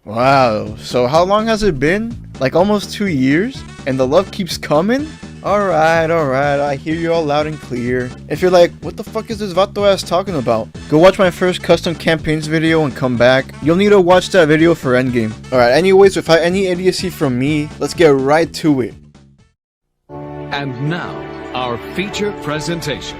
Wow, so how long has it been? Like almost 2 years? And the love keeps coming? Alright, I hear you all loud and clear. If you're like, what the fuck is this Vato ass talking about? Go watch my first custom campaigns video and come back. You'll need to watch that video for endgame. Alright, anyways, without any idiocy from me, let's get right to it. And now, our feature presentation.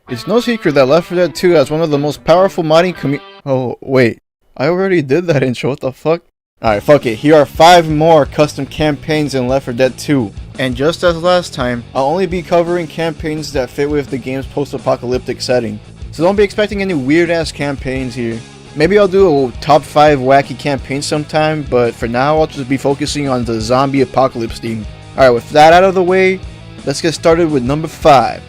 It's no secret that Left 4 Dead 2 has one of the most powerful modding Oh, wait. I already did that intro, what the fuck? Alright, fuck it. Here are 5 more custom campaigns in Left 4 Dead 2. And just as last time, I'll only be covering campaigns that fit with the game's post-apocalyptic setting. So don't be expecting any weird-ass campaigns here. Maybe I'll do a top 5 wacky campaigns sometime, but for now I'll just be focusing on the zombie apocalypse theme. Alright, with that out of the way, let's get started with number 5.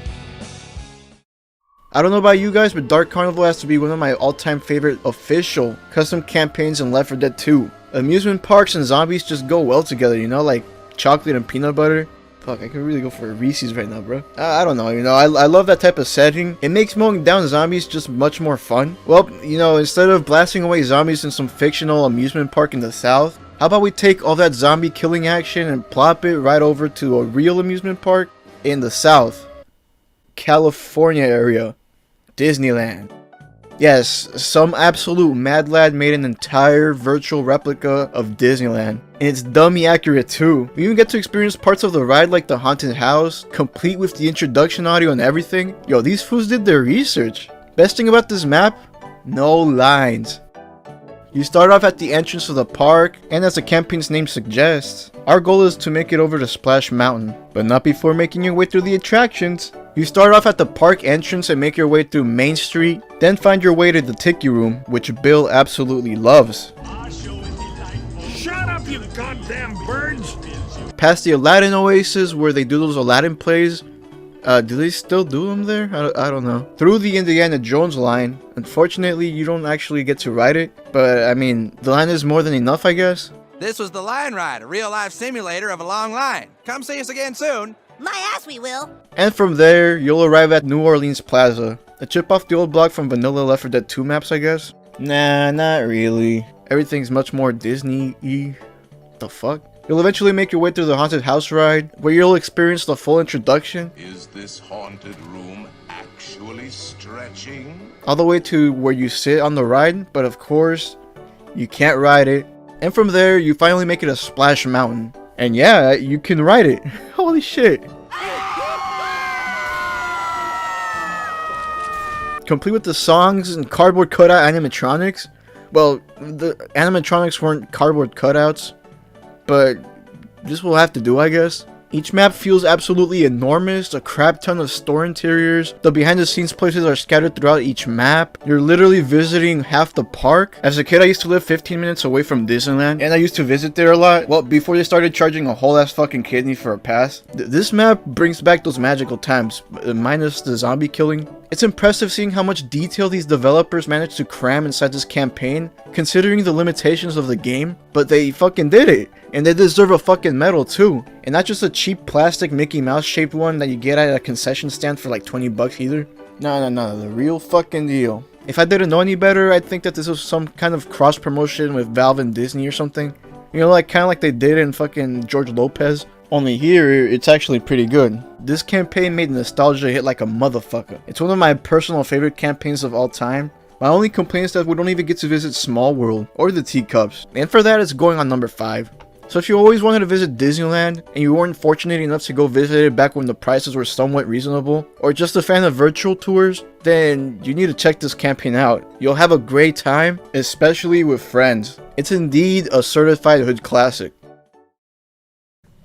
I don't know about you guys, but Dark Carnival has to be one of my all-time favorite official custom campaigns in Left 4 Dead 2. Amusement parks and zombies just go well together, you know, like chocolate and peanut butter. Fuck, I could really go for a Reese's right now, bro. I don't know, you know, I love that type of setting. It makes mowing down zombies just much more fun. Well, you know, instead of blasting away zombies in some fictional amusement park in the south, how about we take all that zombie killing action and plop it right over to a real amusement park in the south, California area. Disneyland. Yes, some absolute mad lad made an entire virtual replica of Disneyland. And it's dummy accurate too. We even get to experience parts of the ride like the haunted house, complete with the introduction audio and everything. Yo, these fools did their research. Best thing about this map? No lines. You start off at the entrance of the park, and as the campaign's name suggests, our goal is to make it over to Splash Mountain, but not before making your way through the attractions. You start off at the park entrance and make your way through Main Street, then find your way to the Tiki Room, which Bill absolutely loves. Shut up, you goddamn birds! Past the Aladdin Oasis, where they do those Aladdin plays. Do they still do them there? I don't know. Through the Indiana Jones line. Unfortunately, you don't actually get to ride it, but I mean, the line is more than enough, I guess. This was the Line Ride, a real-life simulator of a long line. Come see us again soon. My ass we will. And from there, you'll arrive at New Orleans Plaza. A chip off the old block from vanilla Left 4 Dead 2 maps, I guess? Nah, not really. Everything's much more Disney-y. The fuck? You'll eventually make your way through the haunted house ride, where you'll experience the full introduction. Is this haunted room actually stretching? All the way to where you sit on the ride, but of course, you can't ride it. And from there, you finally make it to Splash Mountain. And yeah, you can ride it. Holy shit. Complete with the songs and cardboard cutout animatronics. Well, the animatronics weren't cardboard cutouts, but this will have to do, I guess. Each map feels absolutely enormous, a crap ton of store interiors. The behind the scenes places are scattered throughout each map. You're literally visiting half the park. As a kid, I used to live 15 minutes away from Disneyland, and I used to visit there a lot. Well, before they started charging a whole ass fucking kidney for a pass. This map brings back those magical times, minus the zombie killing. It's impressive seeing how much detail these developers managed to cram inside this campaign, considering the limitations of the game, but they fucking did it. And they deserve a fucking medal too. And not just a cheap plastic Mickey Mouse shaped one that you get at a concession stand for like 20 bucks either. No, the real fucking deal. If I didn't know any better, I'd think that this was some kind of cross promotion with Valve and Disney or something. You know, like kind of like they did in fucking George Lopez. Only here, it's actually pretty good. This campaign made nostalgia hit like a motherfucker. It's one of my personal favorite campaigns of all time. My only complaint is that we don't even get to visit Small World or the Teacups. And for that, it's going on number 5. So if you always wanted to visit Disneyland, and you weren't fortunate enough to go visit it back when the prices were somewhat reasonable, or just a fan of virtual tours, then you need to check this campaign out. You'll have a great time, especially with friends. It's indeed a certified hood classic.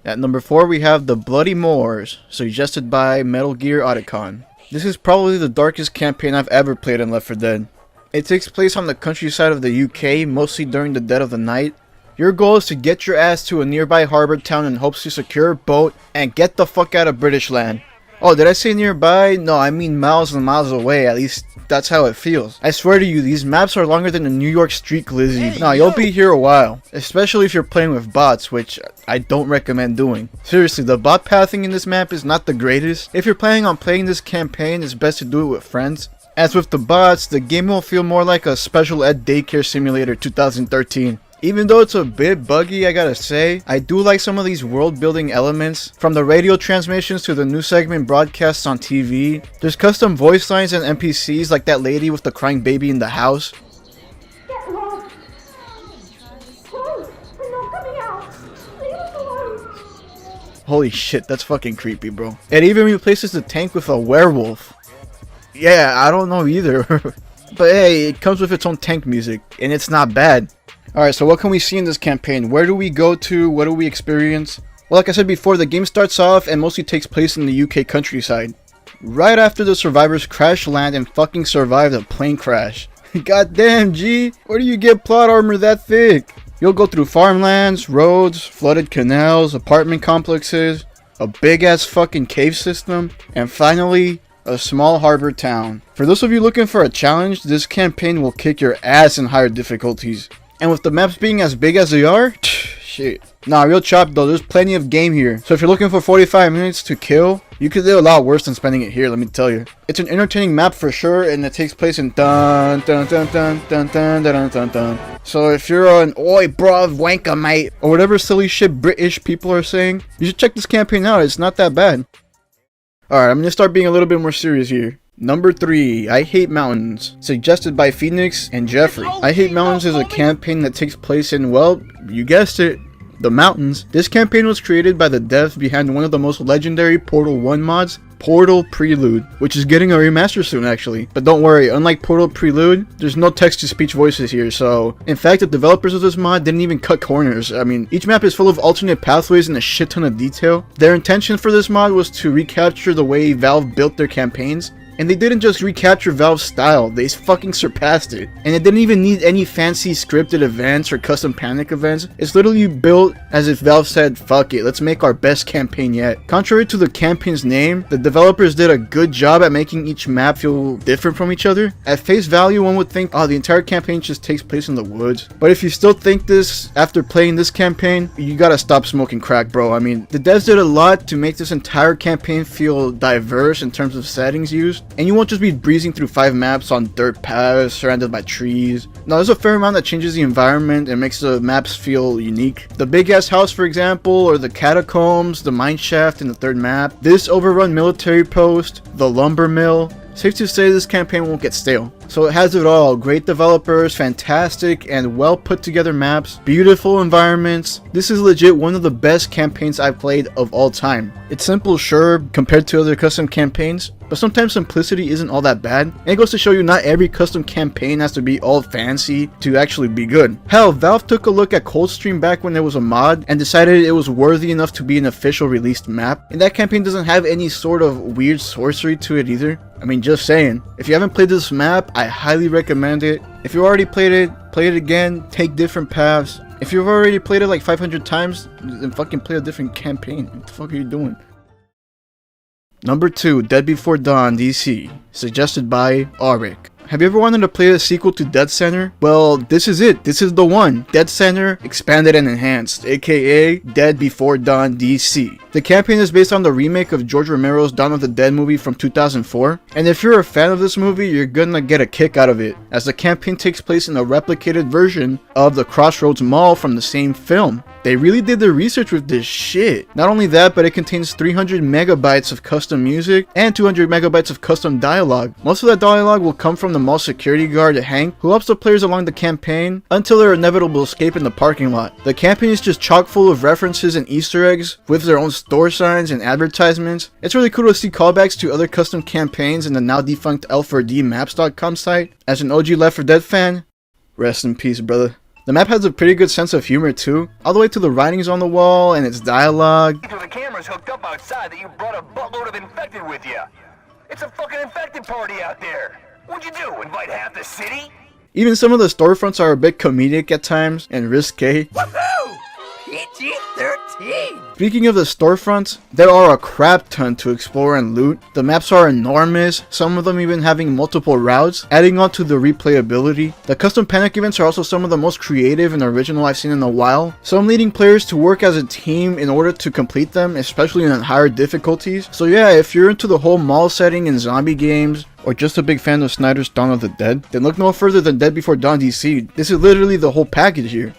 At number 4 we have The Bloody Moors, suggested by Metal Gear Otacon. This is probably the darkest campaign I've ever played in Left 4 Dead. It takes place on the countryside of the UK, mostly during the dead of the night. Your goal is to get your ass to a nearby harbor town in hopes to secure a boat and get the fuck out of British land. Oh, did I say nearby? No, I mean miles and miles away. At least that's how it feels. I swear to you, these maps are longer than a New York street glizzy. Nah, you'll be here a while. Especially if you're playing with bots, which I don't recommend doing. Seriously, the bot pathing in this map is not the greatest. If you're planning on playing this campaign, it's best to do it with friends. As with the bots, the game will feel more like a special ed daycare simulator 2013. Even though it's a bit buggy, I gotta say, I do like some of these world building elements, from the radio transmissions to the news segment broadcasts on TV. There's custom voice lines and NPCs like that lady with the crying baby in the house. Get lost. Close. We're not coming out. Leave us alone. Holy shit, that's fucking creepy, bro. It even replaces the tank with a werewolf. Yeah, I don't know either. But hey, it comes with its own tank music, and it's not bad. Alright, so what can we see in this campaign? Where do we go to? What do we experience? Well, like I said before, the game starts off and mostly takes place in the UK countryside. Right after the survivors crash land and fucking survive the plane crash. Goddamn, G! Where do you get plot armor that thick? You'll go through farmlands, roads, flooded canals, apartment complexes, a big ass fucking cave system, and finally, a small harbor town. For those of you looking for a challenge, this campaign will kick your ass in higher difficulties. And with the maps being as big as they are, shit. Nah, real chop though, there's plenty of game here. So if you're looking for 45 minutes to kill, you could do a lot worse than spending it here, let me tell you. It's an entertaining map for sure, and it takes place in dun dun dun dun dun dun dun dun dun. So if you're an oi bruv wanker mate, or whatever silly shit British people are saying, you should check this campaign out, it's not that bad. Alright, I'm gonna start being a little bit more serious here. Number 3, I Hate Mountains, suggested by Phoenix and Jeffrey. I Hate Mountains is a campaign that takes place in, well, you guessed it, the mountains. This campaign was created by the devs behind one of the most legendary Portal 1 mods, Portal Prelude, which is getting a remaster soon actually. But don't worry, unlike Portal Prelude, there's no text-to-speech voices here, so in fact the developers of this mod didn't even cut corners. I mean, each map is full of alternate pathways and a shit ton of detail. Their intention for this mod was to recapture the way Valve built their campaigns. And they didn't just recapture Valve's style, they fucking surpassed it. And it didn't even need any fancy scripted events or custom panic events. It's literally built as if Valve said, fuck it, let's make our best campaign yet. Contrary to the campaign's name, the developers did a good job at making each map feel different from each other. At face value, one would think, oh, the entire campaign just takes place in the woods. But if you still think this after playing this campaign, you gotta stop smoking crack, bro. I mean, the devs did a lot to make this entire campaign feel diverse in terms of settings used. And you won't just be breezing through 5 maps on dirt paths surrounded by trees. No, there's a fair amount that changes the environment and makes the maps feel unique. The big ass house, for example, or the catacombs, the mine shaft in the 3rd map, this overrun military post, the lumber mill. Safe to say this campaign won't get stale. So it has it all, great developers, fantastic and well put together maps, beautiful environments. This is legit one of the best campaigns I've played of all time. It's simple, sure, compared to other custom campaigns, but sometimes simplicity isn't all that bad. And it goes to show you not every custom campaign has to be all fancy to actually be good. Hell, Valve took a look at Coldstream back when it was a mod and decided it was worthy enough to be an official released map. And that campaign doesn't have any sort of weird sorcery to it either. I mean, just saying. If you haven't played this map, I highly recommend it. If you already played it, play it again, take different paths. If you've already played it like 500 times, then fucking play a different campaign. What the fuck are you doing? Number 2, Dead Before Dawn DC, suggested by Auric. Have you ever wanted to play a sequel to Dead Center? Well, this is it. This is the one. Dead Center expanded and enhanced, aka Dead Before Dawn DC. The campaign is based on the remake of George Romero's Dawn of the Dead movie from 2004. And if you're a fan of this movie, you're gonna get a kick out of it, as the campaign takes place in a replicated version of the Crossroads Mall from the same film. They really did their research with this shit. Not only that, but it contains 300 megabytes of custom music and 200 megabytes of custom dialogue. Most of that dialogue will come from the mall security guard Hank, who helps the players along the campaign until their inevitable escape in the parking lot. The campaign is just chock full of references and Easter eggs with their own store signs and advertisements. It's really cool to see callbacks to other custom campaigns in the now defunct L4DMaps.com site. As an OG Left 4 Dead fan, rest in peace, brother. The map has a pretty good sense of humor too, all the way to the writings on the wall and its dialogue. To the cameras hooked up outside that you brought a buttload of infected with you. It's a fucking infected party out there. What'd you do, invite half the city? Even some of the storefronts are a bit comedic at times and risque. Woohoo! PG-13! Speaking of the storefronts, there are a crap ton to explore and loot. The maps are enormous, some of them even having multiple routes, adding on to the replayability. The custom panic events are also some of the most creative and original I've seen in a while. Some leading players to work as a team in order to complete them, especially in higher difficulties. So yeah, if you're into the whole mall setting and zombie games, or just a big fan of Snyder's Dawn of the Dead, then look no further than Dead Before Dawn DC. This is literally the whole package here.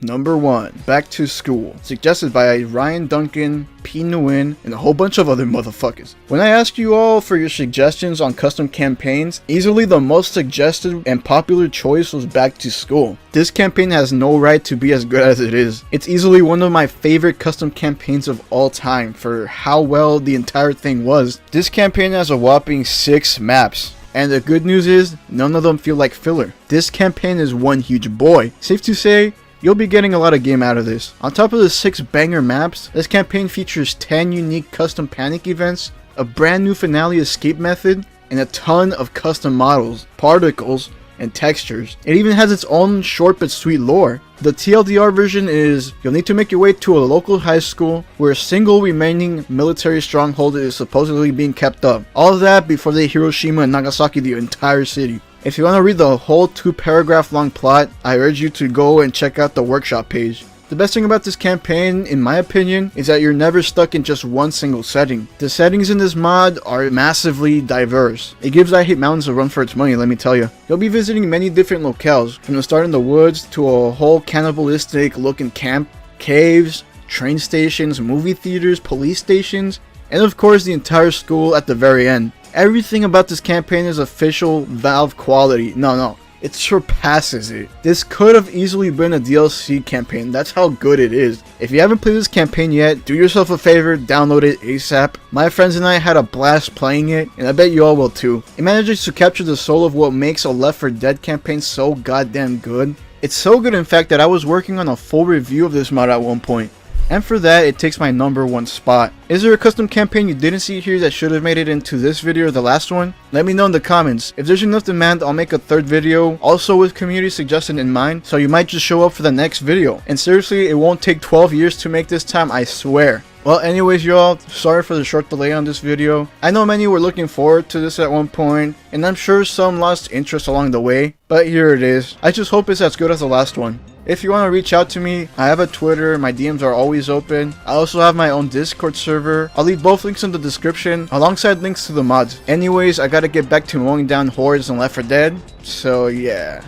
Number 1, Back to School, suggested by Ryan Duncan, P. Nguyen, and a whole bunch of other motherfuckers. When I asked you all for your suggestions on custom campaigns, easily the most suggested and popular choice was Back to School. This campaign has no right to be as good as it is. It's easily one of my favorite custom campaigns of all time for how well the entire thing was. This campaign has a whopping 6 maps. And the good news is, none of them feel like filler. This campaign is one huge boy. Safe to say, you'll be getting a lot of game out of this. On top of the 6 banger maps, this campaign features 10 unique custom panic events, a brand new finale escape method, and a ton of custom models, particles, and textures. It even has its own short but sweet lore. The TLDR version is, you'll need to make your way to a local high school where a single remaining military stronghold is supposedly being kept up. All of that before they Hiroshima and Nagasaki the entire city. If you want to read the whole 2-paragraph long plot, I urge you to go and check out the workshop page. The best thing about this campaign, in my opinion, is that you're never stuck in just one single setting. The settings in this mod are massively diverse. It gives I Hate Mountains a run for its money, let me tell you. You'll be visiting many different locales, from the start in the woods to a whole cannibalistic looking camp, caves, train stations, movie theaters, police stations, and of course the entire school at the very end. Everything about this campaign is official Valve quality. No, it surpasses it. This could have easily been a DLC campaign, that's how good it is. If you haven't played this campaign yet, do yourself a favor, download it ASAP. My friends and I had a blast playing it, and I bet you all will too. It manages to capture the soul of what makes a Left 4 Dead campaign so goddamn good. It's so good in fact that I was working on a full review of this mod at one point. And for that, it takes my number 1 spot. Is there a custom campaign you didn't see here that should have made it into this video or the last one? Let me know in the comments. If there's enough demand, I'll make a 3rd video, also with community suggestion in mind, so you might just show up for the next video. And seriously, it won't take 12 years to make this time, I swear. Well, anyways, y'all, sorry for the short delay on this video. I know many were looking forward to this at one point, and I'm sure some lost interest along the way, but here it is. I just hope it's as good as the last one. If you want to reach out to me, I have a Twitter, my DMs are always open. I also have my own Discord server. I'll leave both links in the description, alongside links to the mods. Anyways, I gotta get back to mowing down hordes in Left 4 Dead, so yeah.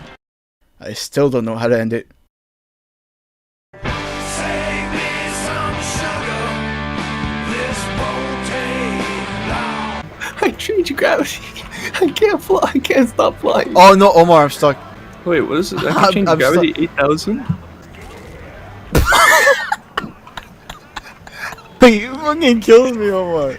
I still don't know how to end it. I changed gravity. I can't fly. I can't stop flying. Oh no, Omar, I'm stuck. Wait, what is it? I can change gravity 8,000? You fucking killed me, Omar.